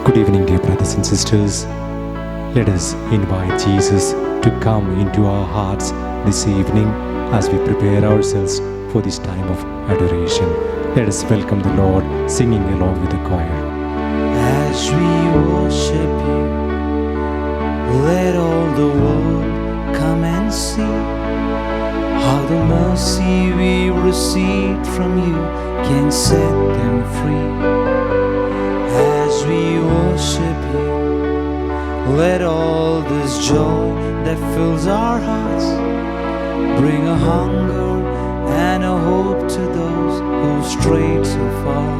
Good evening, dear brothers and sisters. Let us invite Jesus to come into our hearts this evening as we prepare ourselves for this time of adoration. Let us welcome the Lord, singing along with the choir. As we worship you, let all the world come and see how the mercy we received from you can set them free. As we worship you, let all this joy that fills our hearts bring a hunger and a hope to those who strayed so far.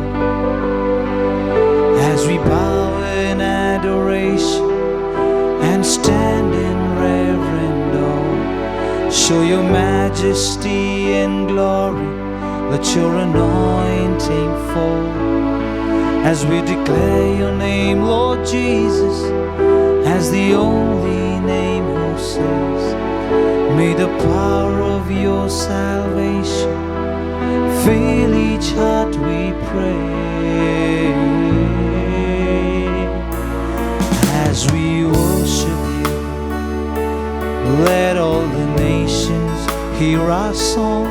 As we bow in adoration and stand in reverent awe, show your majesty and glory, let your anointing fall. As we declare your name, Lord Jesus, as the only name who saves, may the power of your salvation fill each heart, we pray. As we worship you, let all the nations hear our song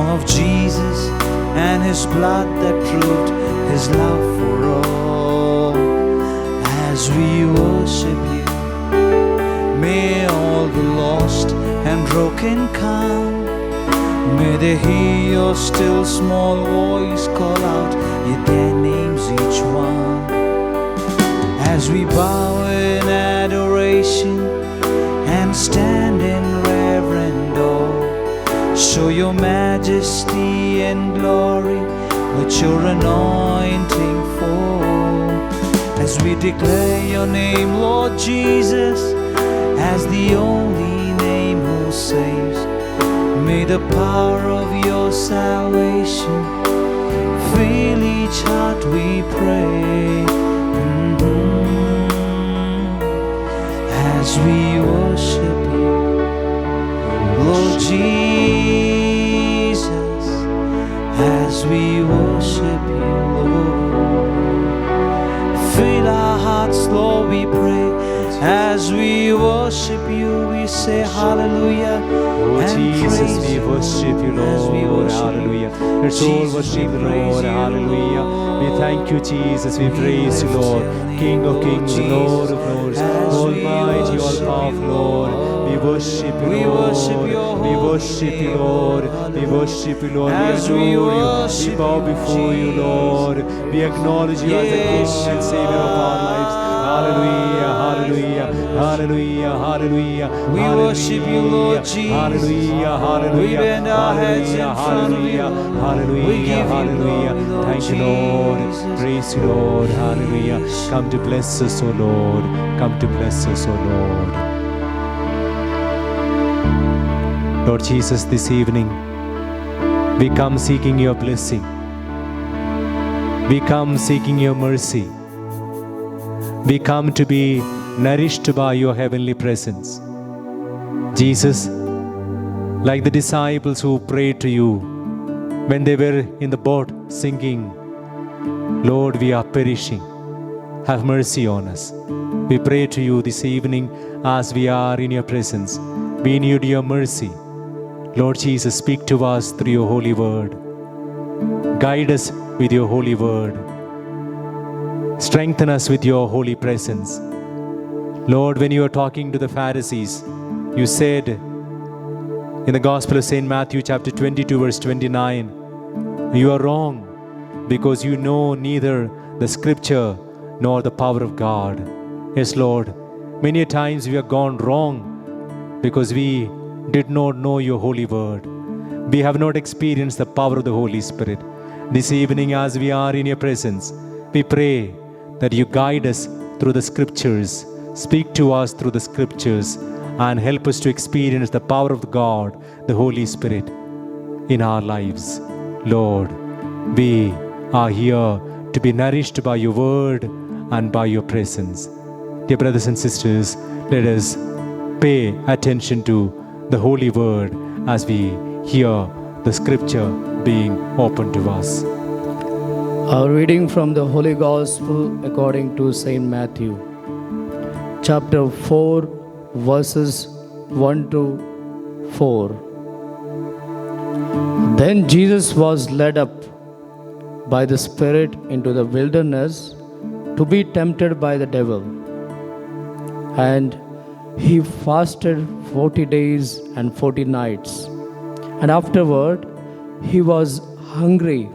of Jesus and his blood that proved his love for all. As we worship you, may all the lost and broken come. May they hear your still small voice call out their names each one. As we bow in adoration and stand in reverent awe, show your majesty and glory, let your anointing fall. As we declare your name, Lord Jesus, as the only name who saves, may the power of your salvation fill each heart, we pray. As we worship you, Lord Jesus, as we worship you, Lord, fill our hearts, Lord, we pray. As we worship you, we say hallelujah. Oh Jesus, we worship you, Lord. Hallelujah. Let's all worship the Lord. Hallelujah. We thank you, Jesus. We praise you, Lord. King of kings, Lord of lords, Almighty, all-powerful Lord. We worship you, Lord. We worship you, Lord. We worship you, Lord. We adore you. We bow before you, Lord. We acknowledge you as the King and Savior of our lives. Hallelujah, hallelujah, hallelujah, hallelujah. We worship you, Lord Jesus. Hallelujah, hallelujah. We bend our heads in front of you. Hallelujah, We give you hallelujah. glory, Lord Thank you, Lord. Jesus. Praise you, Lord. Hallelujah. Come to bless us, O Lord. Come to bless us, O Lord. Lord Jesus, this evening, we come seeking your blessing. We come seeking your mercy. We come to be nourished by your heavenly presence. Jesus, like the disciples who prayed to you when they were in the boat singing, Lord, we are perishing. Have mercy on us. We pray to you this evening as we are in your presence. We need your mercy. Lord Jesus, speak to us through your holy word. Guide us with your holy word. Strengthen us with your holy presence. Lord, when you were talking to the Pharisees, you said in the Gospel of St. Matthew chapter 22 verse 29, you are wrong because you know neither the scripture nor the power of God. Yes, Lord, many times we have gone wrong because we did not know your holy word. We have not experienced the power of the Holy Spirit. This evening as we are in your presence, we pray that you guide us through the scriptures, speak to us through the scriptures, and help us to experience the power of God, the Holy Spirit, in our lives. Lord, we are here to be nourished by your word and by your presence. Dear brothers and sisters, let us pay attention to the holy word as we hear the scripture being opened to us. Our reading from the Holy Gospel according to Saint Matthew, chapter 4, verses 1 to 4. Then Jesus was led up by the Spirit into the wilderness to be tempted by the devil. And he fasted 40 days and 40 nights. And afterward he was hungry.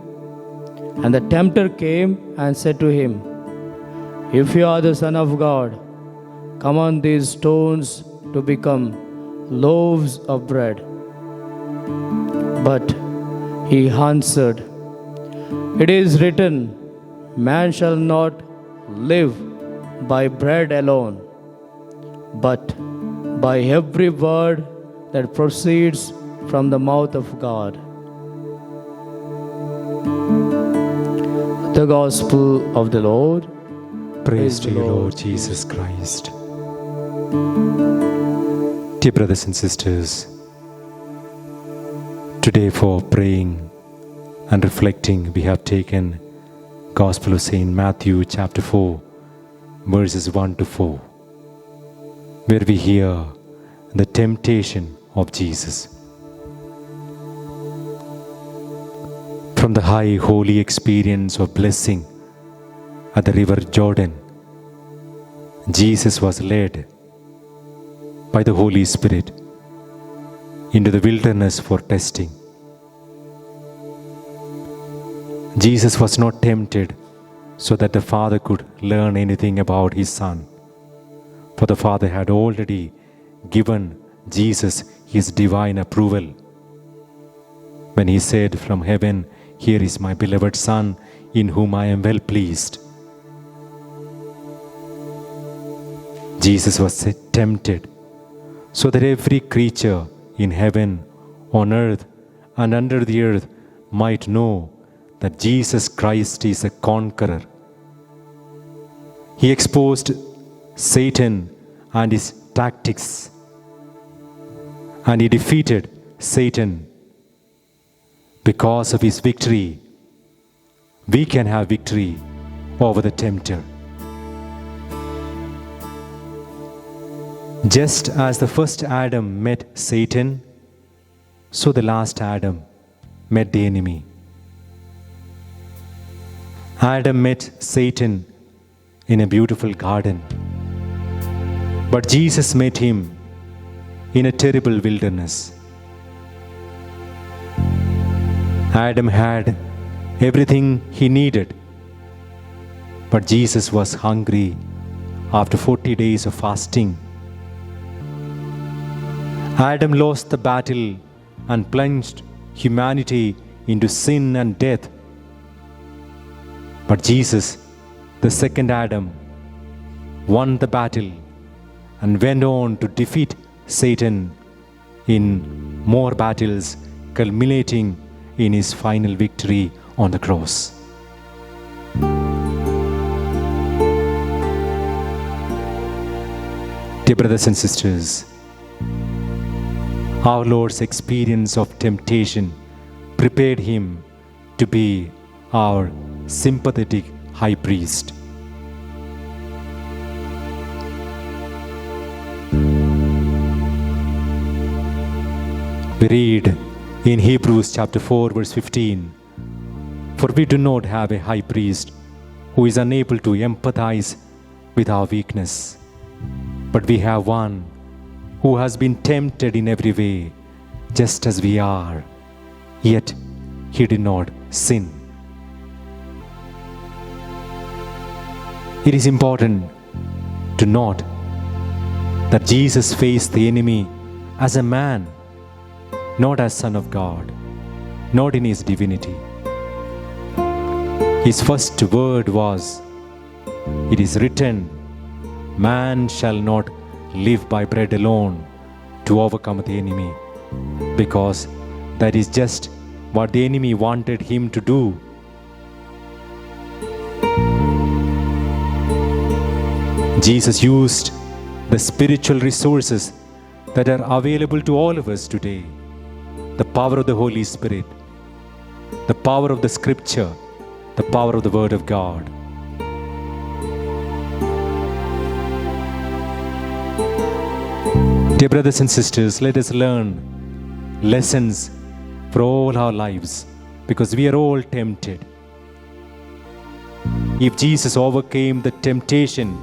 And the tempter came and said to him, "If you are the Son of God, command these stones to become loaves of bread." But he answered, "It is written, man shall not live by bread alone, but by every word that proceeds from the mouth of God." The Gospel of the Lord. Praise to you, Lord Jesus Christ. Dear brothers and sisters, today for praying and reflecting, we have taken Gospel of Saint Matthew chapter 4, verses 1 to 4, where we hear the temptation of Jesus. From the high holy experience of blessing at the river Jordan, Jesus was led by the Holy Spirit into the wilderness for testing. Jesus was not tempted so that the Father could learn anything about his Son, for the Father had already given Jesus his divine approval when he said from heaven, "Here is my beloved Son, in whom I am well pleased." Jesus was tempted so that every creature in heaven, on earth, and under the earth might know that Jesus Christ is a conqueror. He exposed Satan and his tactics, and he defeated Satan. Because of his victory, we can have victory over the tempter. Just as the first Adam met Satan, so the last Adam met the enemy. Adam met Satan in a beautiful garden, but Jesus met him in a terrible wilderness. Adam had everything he needed, but Jesus was hungry after 40 days of fasting. Adam lost the battle and plunged humanity into sin and death. But Jesus, the second Adam, won the battle and went on to defeat Satan in more battles, culminating in his final victory on the cross. Dear brothers and sisters, our Lord's experience of temptation prepared him to be our sympathetic high priest. We read in Hebrews chapter 4, verse 15, "For we do not have a high priest who is unable to empathize with our weakness, but we have one who has been tempted in every way, just as we are, yet he did not sin." It is important to note that Jesus faced the enemy as a man, not as Son of God, not in his divinity. His first word was, "It is written, man shall not live by bread alone," to overcome the enemy, because that is just what the enemy wanted him to do. Jesus used the spiritual resources that are available to all of us today. The power of the Holy Spirit, the power of the Scripture, the power of the Word of God. Dear brothers and sisters, let us learn lessons for all our lives, because we are all tempted. If Jesus overcame the temptation,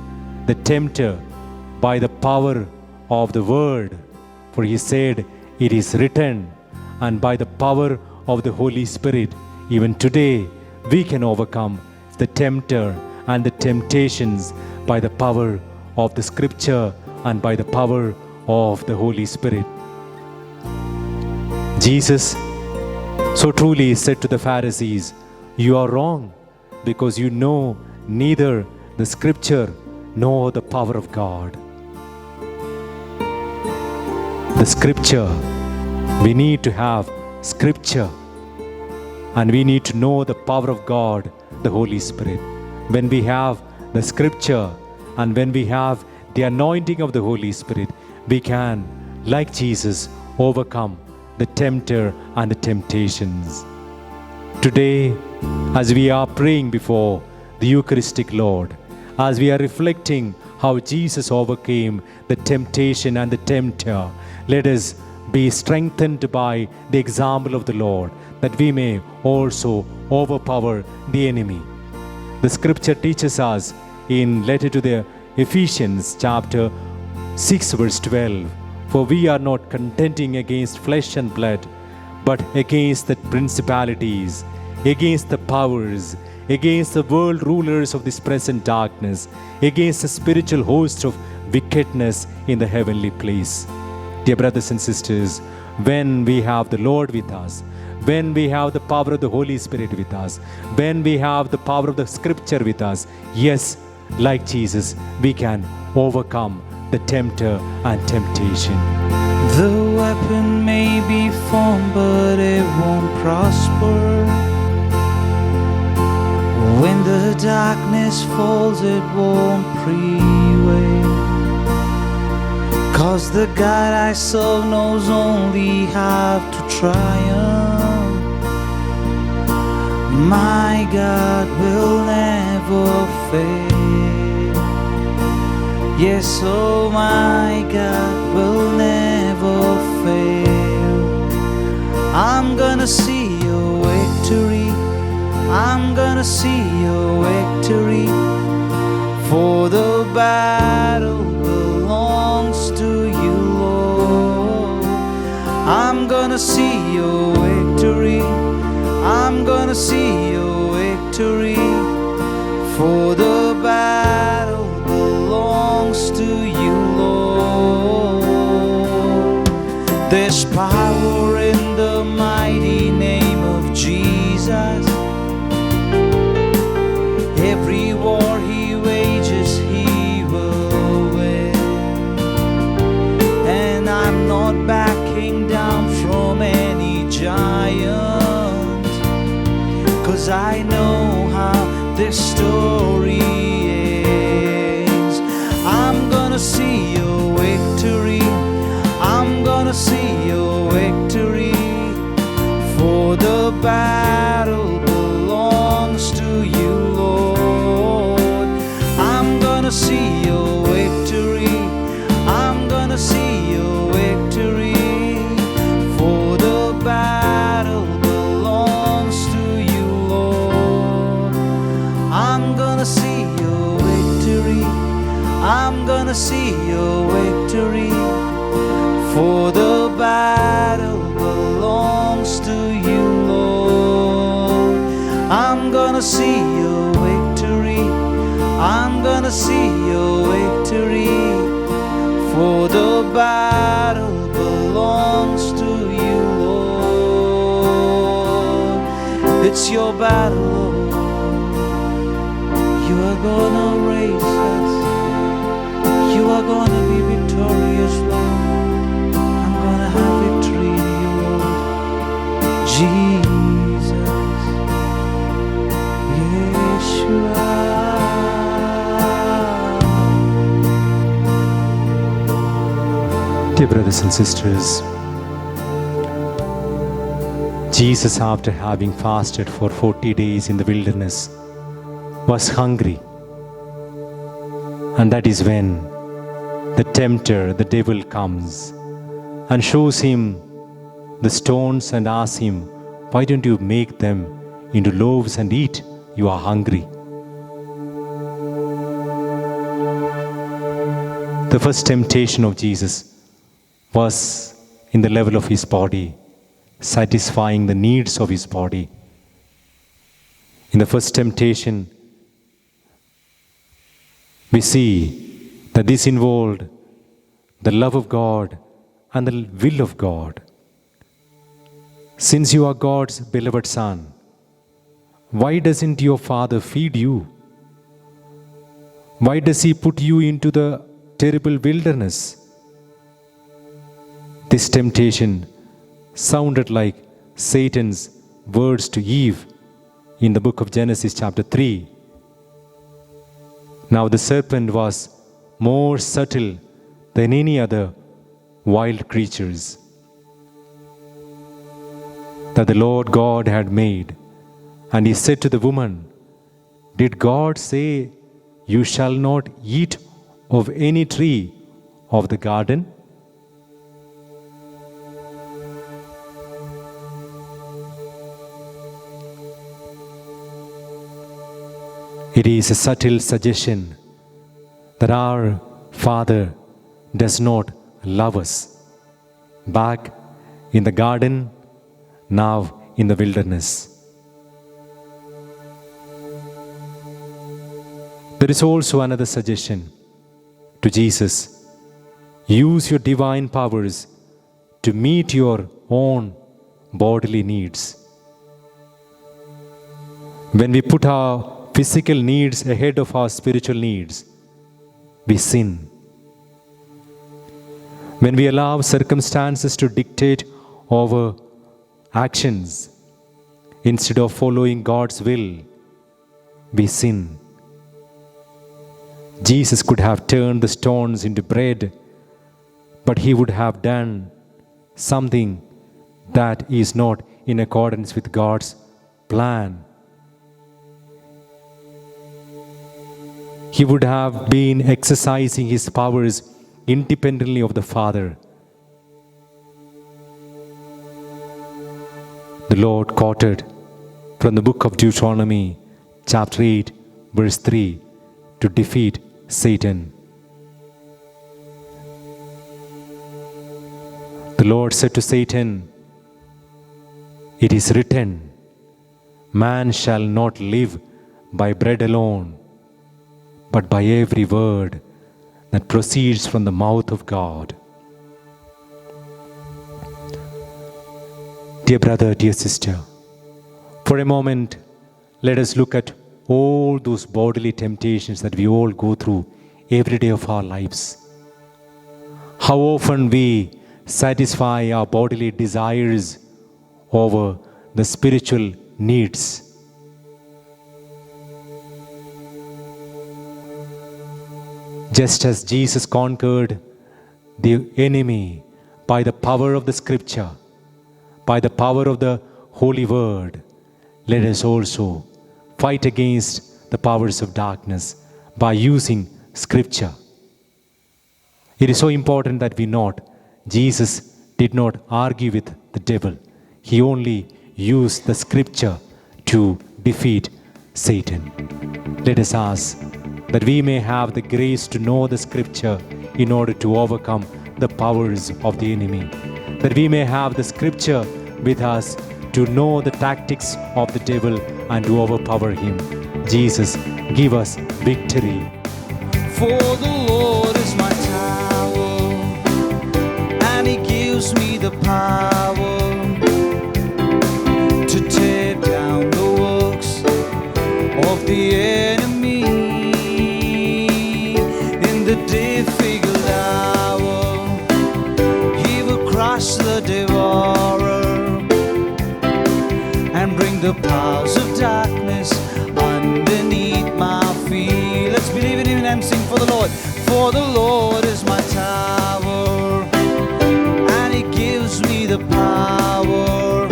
the tempter, by the power of the Word, for he said, "It is written," and by the power of the Holy Spirit, even today we can overcome the tempter and the temptations by the power of the Scripture and by the power of the Holy Spirit. Jesus so truly said to the Pharisees, "You are wrong, because you know neither the Scripture nor the power of God." The Scripture, we need to have Scripture, and we need to know the power of God, the Holy Spirit. When we have the Scripture and when we have the anointing of the Holy Spirit, we can, like Jesus, overcome the tempter and the temptations. Today, as we are praying before the Eucharistic Lord, as we are reflecting how Jesus overcame the temptation and the tempter, let us be strengthened by the example of the Lord, that we may also overpower the enemy. The Scripture teaches us in letter to the Ephesians chapter 6 verse 12, "For we are not contending against flesh and blood, but against the principalities, against the powers, against the world rulers of this present darkness, against the spiritual host of wickedness in the heavenly place." Dear brothers and sisters, when we have the Lord with us, when we have the power of the Holy Spirit with us, when we have the power of the Scripture with us, yes, like Jesus, we can overcome the tempter and temptation. The weapon may be formed, but it won't prosper. When the darkness falls, it won't prevail. 'Cause the God I serve knows only how to triumph. My God will never fail. Yes, oh my God will never fail. I'm gonna see your victory. I'm gonna see your victory. For the battle belongs to you, Lord. I'm gonna see your victory. I'm gonna see your victory. For the battle belongs to you, Lord. There's power in the mighty name of Jesus. Every war he wages, he will win. And I'm not backing down from any giant, 'cause I know how this story ends. I'm gonna see your victory. I'm gonna see your victory. For the battle belongs to you, Lord. I'm gonna see your victory. I'm gonna see your victory. For the battle belongs to you, Lord. I'm gonna see your victory. I'm gonna see your victory. For the battle belongs to you, Lord. I'm gonna see your victory. I'm gonna see your victory. For the battle belongs to you, Lord. It's your battle, Lord. You are gonna raise us. You are gonna be victorious, Lord. I'm gonna have victory in you, Lord. Jesus, Yeshua. Dear brothers and sisters, Jesus, after having fasted for 40 days in the wilderness, was hungry. And that is when the tempter, the devil, comes and shows him the stones and asks him, "Why don't you make them into loaves and eat? You are hungry." The first temptation of Jesus was in the level of his body, satisfying the needs of his body. In the first temptation, we see that this involved the love of God and the will of God. Since you are God's beloved Son, why doesn't your Father feed you? Why does He put you into the terrible wilderness? This temptation sounded like Satan's words to Eve in the book of Genesis chapter 3. Now the serpent was more subtle than any other wild creatures that the Lord God had made. And he said to the woman, "Did God say, 'You shall not eat of any tree of the garden'?" It is a subtle suggestion that our Father does not love us. Back in the garden, now in the wilderness. There is also another suggestion to Jesus. Use your divine powers to meet your own bodily needs. When we put our physical needs ahead of our spiritual needs, we sin. When we allow circumstances to dictate our actions instead of following God's will, we sin. Jesus could have turned the stones into bread, but he would have done something that is not in accordance with God's plan. He would have been exercising his powers independently of the Father. The Lord quoted from the book of Deuteronomy, chapter 8, verse 3, to defeat Satan. The Lord said to Satan, "It is written, man shall not live by bread alone, but by every word that proceeds from the mouth of God." Dear brother, dear sister, for a moment, let us look at all those bodily temptations that we all go through every day of our lives. How often we satisfy our bodily desires over the spiritual needs. Just as Jesus conquered the enemy by the power of the Scripture, by the power of the Holy Word, let us also fight against the powers of darkness by using Scripture. It is so important that we note Jesus did not argue with the devil. He only used the Scripture to defeat Satan. Let us ask that we may have the grace to know the Scripture in order to overcome the powers of the enemy. That we may have the Scripture with us to know the tactics of the devil and to overpower him. Jesus, give us victory. For the Lord is my tower, and He gives me the power to tear down the works of the enemy. In the difficult hour, He will crush the devourer and bring the powers of darkness underneath my feet. Let's believe in Him and sing for the Lord. For the Lord is my tower, and He gives me the power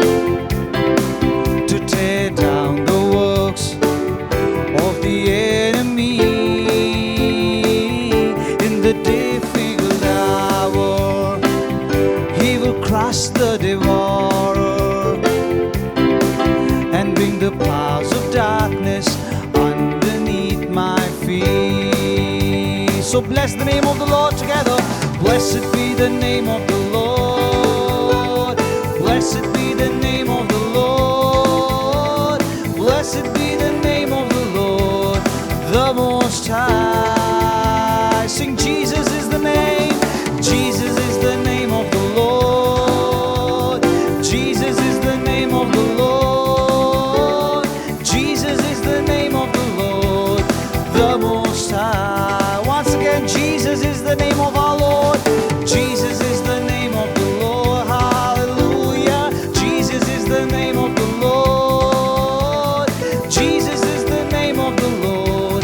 So bless the name of the Lord together. Blessed be the name of the Lord. Blessed be the name of the Lord. Blessed be the name of the Lord, the Most High. Sing, Jesus is the name. Jesus is the name of the Lord. Jesus is the name of the Lord. Jesus is the name of the Lord, the Most High. Once again, Jesus is the name of our Lord. Jesus is the name of the Lord. Hallelujah. Jesus is the name of the Lord. Jesus is the name of the Lord,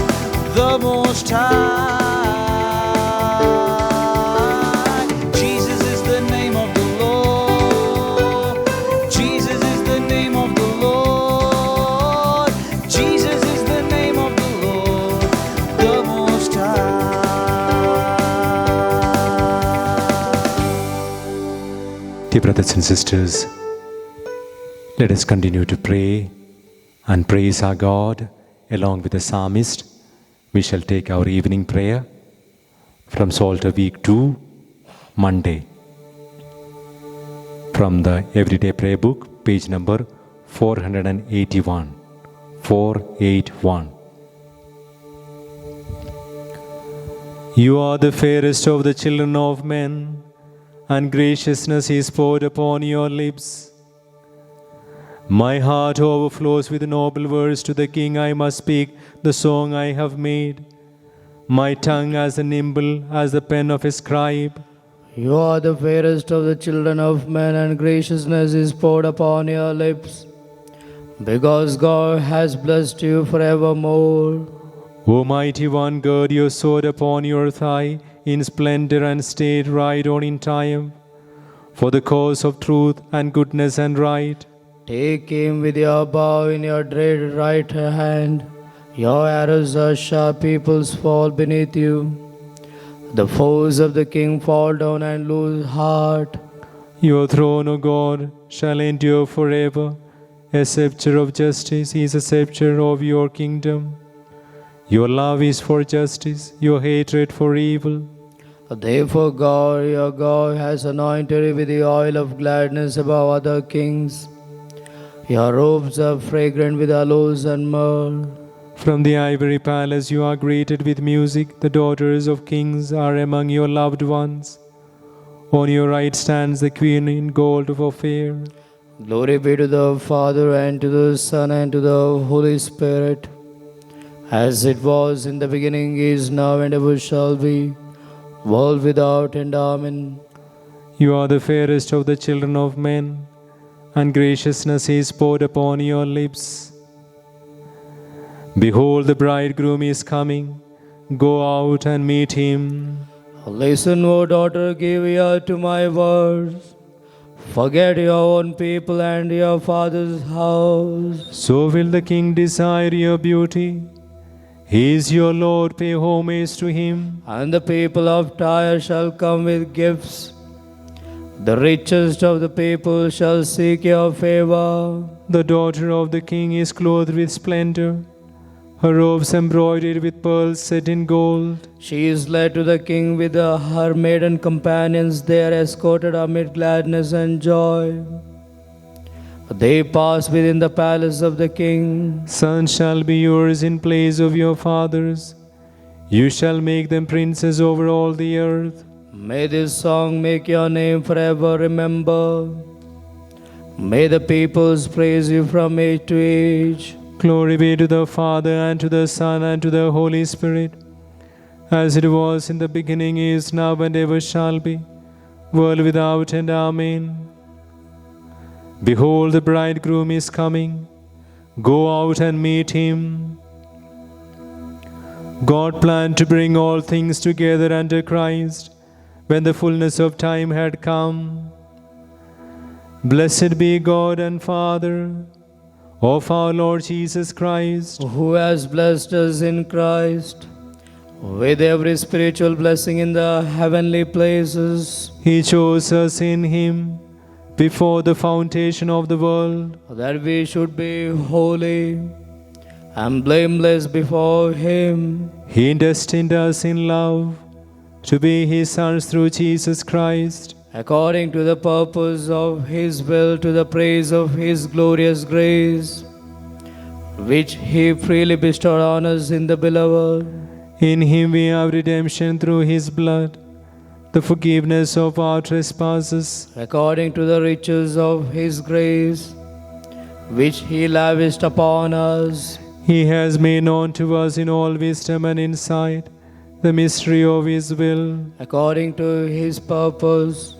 the Most High. Jesus is the name of the Lord. Jesus is the name of the Lord. Jesus is the name of the Lord, the Most High. Dear brothers and sisters, let us continue to pray and praise our God along with the psalmist. We shall take our evening prayer from Psalter Week 2, Monday, from the Everyday Prayer Book, page number 481. 481. You are the fairest of the children of men, and graciousness is poured upon your lips. My heart overflows with noble words. To the King I must speak the song I have made. My tongue as nimble as the pen of a scribe. You are the fairest of the children of men, and graciousness is poured upon your lips, because God has blessed you forevermore. O mighty one, gird your sword upon your thigh in splendor, and stay right on in triumph, for the cause of truth and goodness and right. Take him with your bow in your dread right hand. Your arrows are sharp, peoples fall beneath you. The foes of the king fall down and lose heart. Your throne, O God, shall endure forever. A scepter of justice is a scepter of your kingdom. Your love is for justice, your hatred for evil. Therefore God, your God, has anointed you with the oil of gladness above other kings. Your robes are fragrant with aloes and myrrh. From the ivory palace you are greeted with music. The daughters of kings are among your loved ones. On your right stands the queen in gold of Ophir. Glory be to the Father, and to the Son, and to the Holy Spirit, as it was in the beginning, is now, and ever shall be, world without end. Amen. You are the fairest of the children of men, and graciousness is poured upon your lips. Behold, the bridegroom is coming. Go out and meet him. Listen, O daughter, give ear to my words. Forget your own people and your father's house. So will the king desire your beauty. He is your Lord, pay homage to him. And the people of Tyre shall come with gifts. The richest of the people shall seek your favor. The daughter of the king is clothed with splendor, her robes embroidered with pearls set in gold. She is led to the king with her maiden companions. They are escorted amid gladness and joy. They pass within the palace of the king. Sons shall be yours in place of your fathers. You shall make them princes over all the earth. May this song make your name forever remember. May the peoples praise you from age to age. Glory be to the Father, and to the Son, and to the Holy Spirit, as it was in the beginning, is now, and ever shall be, world without end. Amen. Behold, the bridegroom is coming. Go out and meet him. God planned to bring all things together under Christ when the fullness of time had come. Blessed be God and Father of our Lord Jesus Christ, who has blessed us in Christ with every spiritual blessing in the heavenly places. He chose us in him before the foundation of the world, that we should be holy and blameless before Him. He destined us in love to be His sons through Jesus Christ, According to the purpose of His will, to the praise of His glorious grace, which He freely bestowed on us in the Beloved. In Him we have redemption through His blood, the forgiveness of our trespasses, According to the riches of His grace, which He lavished upon us. He has made known to us in all wisdom and insight the mystery of His will, According to His purpose,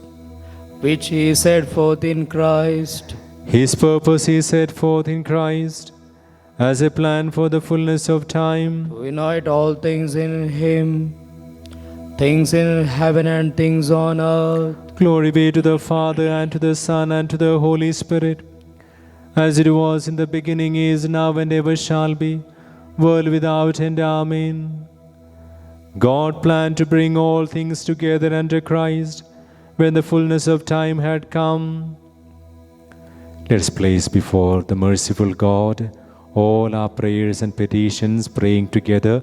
which He set forth in Christ, His purpose He set forth in Christ as a plan for the fullness of time, to unite all things in Him, things in heaven and things on earth. Glory be to the Father, and to the Son, and to the Holy Spirit, as it was in the beginning, is now, and ever shall be, world without end. Amen. God planned to bring all things together under Christ when the fullness of time had come. Let us place before the merciful God all our prayers and petitions, praying together.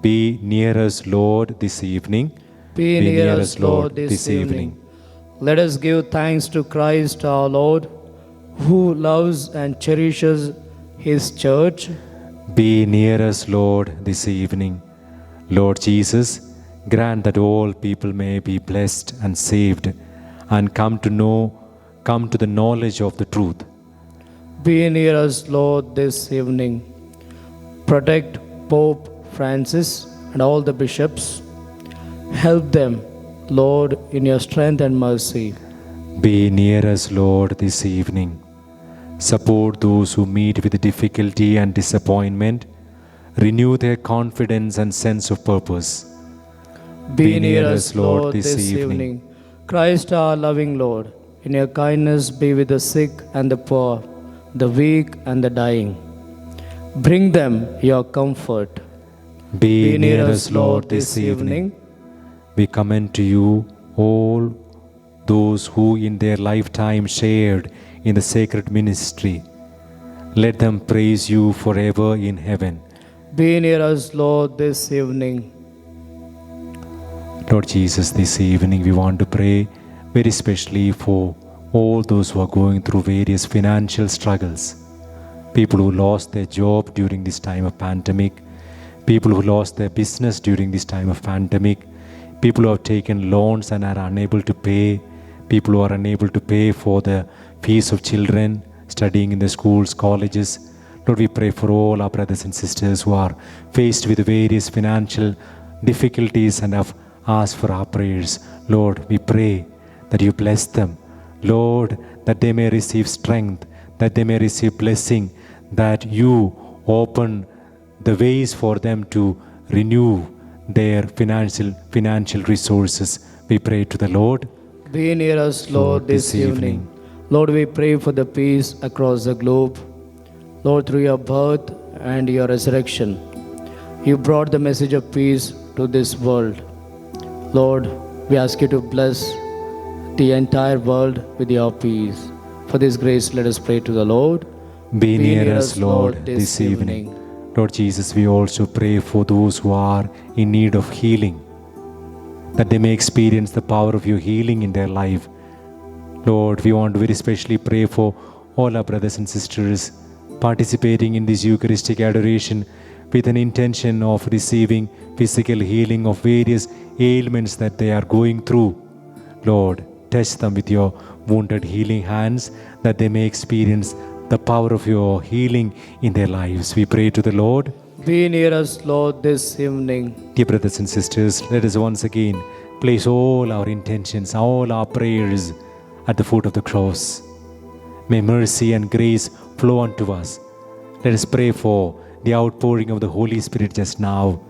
Be near us, Lord, this evening. Be near us, Lord, this evening. Let us give thanks to Christ our Lord, who loves and cherishes His church. Be near us, Lord, this evening. Lord Jesus, grant that all people may be blessed and saved and come to the knowledge of the truth. Be near us, Lord, this evening. Protect Pope Francis and all the bishops. Help them, Lord, in your strength and mercy. Be near us, Lord, this evening. Support those who meet with difficulty and disappointment. Renew their confidence and sense of purpose. Be near us, Lord, this evening. Christ our loving Lord, in your kindness be with the sick and the poor, the weak and the dying. Bring them your comfort. Be near us, Lord, this evening. We commend to you all those who in their lifetime shared in the sacred ministry. Let them praise you forever in heaven. Be near us, Lord, this evening. Lord Jesus, this evening we want to pray very specially for all those who are going through various financial struggles. People who lost their job during this time of pandemic, people who lost their business during this time of pandemic, people who have taken loans and are unable to pay, people who are unable to pay for the fees of children studying in the schools, colleges. Lord, we pray for all our brothers and sisters who are faced with various financial difficulties and have asked for our prayers. Lord, we pray that you bless them. Lord, that they may receive strength, that they may receive blessing, that you open the ways for them to renew their financial resources. We pray to the Lord. Be near us, Lord, this evening. Lord, we pray for the peace across the globe. Lord, through your birth and your resurrection, you brought the message of peace to this world. Lord, we ask you to bless the entire world with your peace. For this grace, let us pray to the Lord. Be near us, Lord, this evening. Lord Jesus, we also pray for those who are in need of healing, that they may experience the power of your healing in their life. Lord, we want to very specially pray for all our brothers and sisters participating in this Eucharistic adoration with an intention of receiving physical healing of various ailments that they are going through. Lord, touch them with your wounded healing hands, that they may experience the power of your healing in their lives. We pray to the Lord. Be near us, Lord, this evening. Dear brothers and sisters, let us once again place all our intentions, all our prayers at the foot of the cross. May mercy and grace flow unto us. Let us pray for the outpouring of the Holy Spirit just now.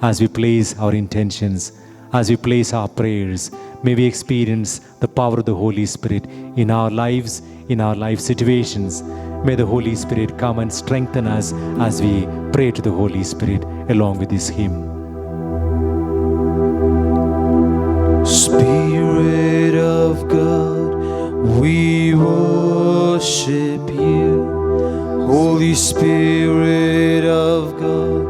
As we place our intentions, as we place our prayers, may we experience the power of the Holy Spirit in our lives, in our life situations. May the Holy Spirit come and strengthen us as we pray to the Holy Spirit along with this hymn. Spirit of God, we worship you. Holy Spirit of God,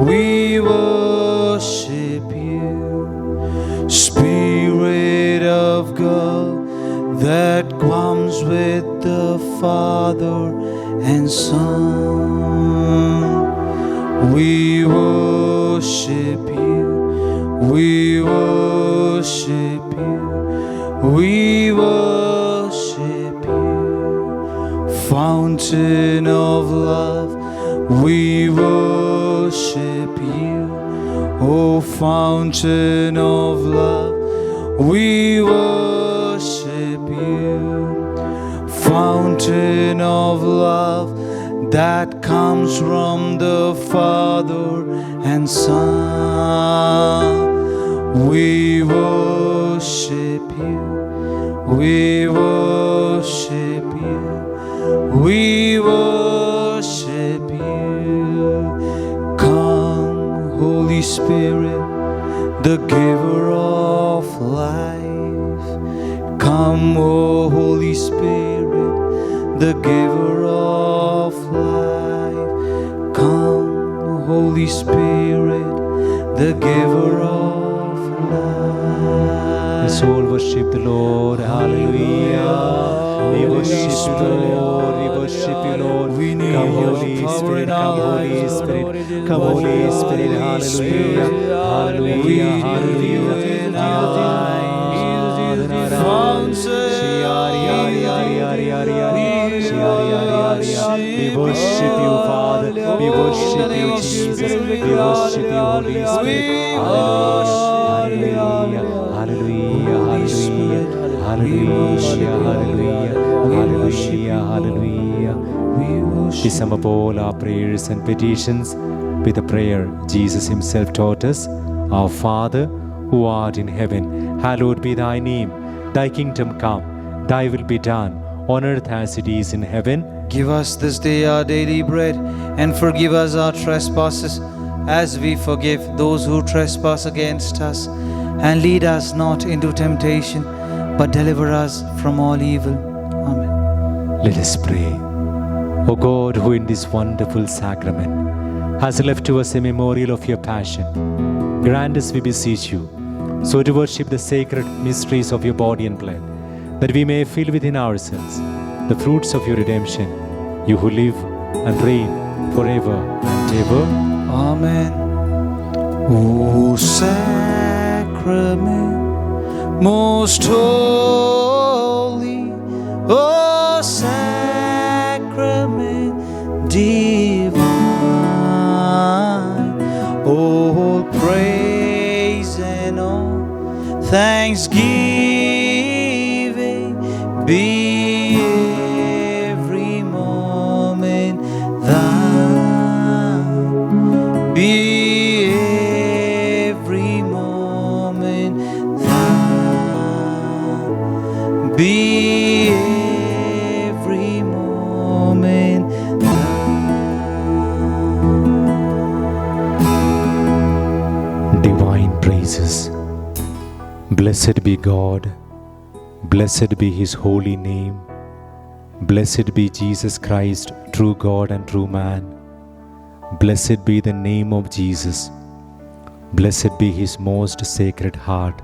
we worship you. Spirit of God, that comes with the Father and Son. We worship you. We worship you. We worship you. Fountain of love, we worship you. Oh, fountain of love, we worship you. Fountain of love that comes from the Father and Son. We worship you. We worship you. We worship you. Come, Holy Spirit, the giver of life. Come, O Holy Spirit, the giver of life. Come, Holy Spirit, the giver of life. The soul worship the Lord. Hallelujah. We worship you, Lord. We worship you, Lord. We need Come, your Holy power Spirit. in Come, our Holy lives, Spirit. Lord. Come, Holy Spirit. Holy Hallelujah. Spirit. Hallelujah. We Hallelujah. need you in our lives. We worship you, Father. We worship you, Jesus. We worship you, Holy Spirit. Hallelujah. Hallelujah. Hallelujah. Hallelujah. Hallelujah. Hallelujah. We sum up all our prayers and petitions with a prayer Jesus himself taught us. Our Father, who art in heaven, hallowed be thy name. Thy kingdom come, thy will be done, on earth as it is in heaven. Give us this day our daily bread, and forgive us our trespasses, as we forgive those who trespass against us. And lead us not into temptation, but deliver us from all evil. Amen. Let us pray. O God, who in this wonderful sacrament has left to us a memorial of your passion, grant us, we beseech you, so to worship the sacred mysteries of your body and blood, that we may feel within ourselves the fruits of your redemption, you who live and reign forever and ever. Amen. O sacrament most holy, O sacrament divine, all praise and all thanksgiving be every moment thine. Be every moment thine. Be every moment thine. Divine praises. Blessed be God. Blessed be his holy name. Blessed be Jesus Christ, true God and true man. Blessed be the name of Jesus. Blessed be his most sacred heart.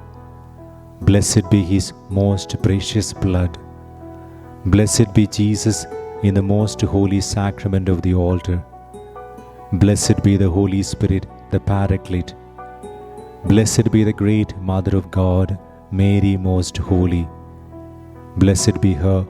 Blessed be his most precious blood. Blessed be Jesus in the most holy sacrament of the altar. Blessed be the Holy Spirit, the Paraclete. Blessed be the great Mother of God, Mary most holy. Blessed be her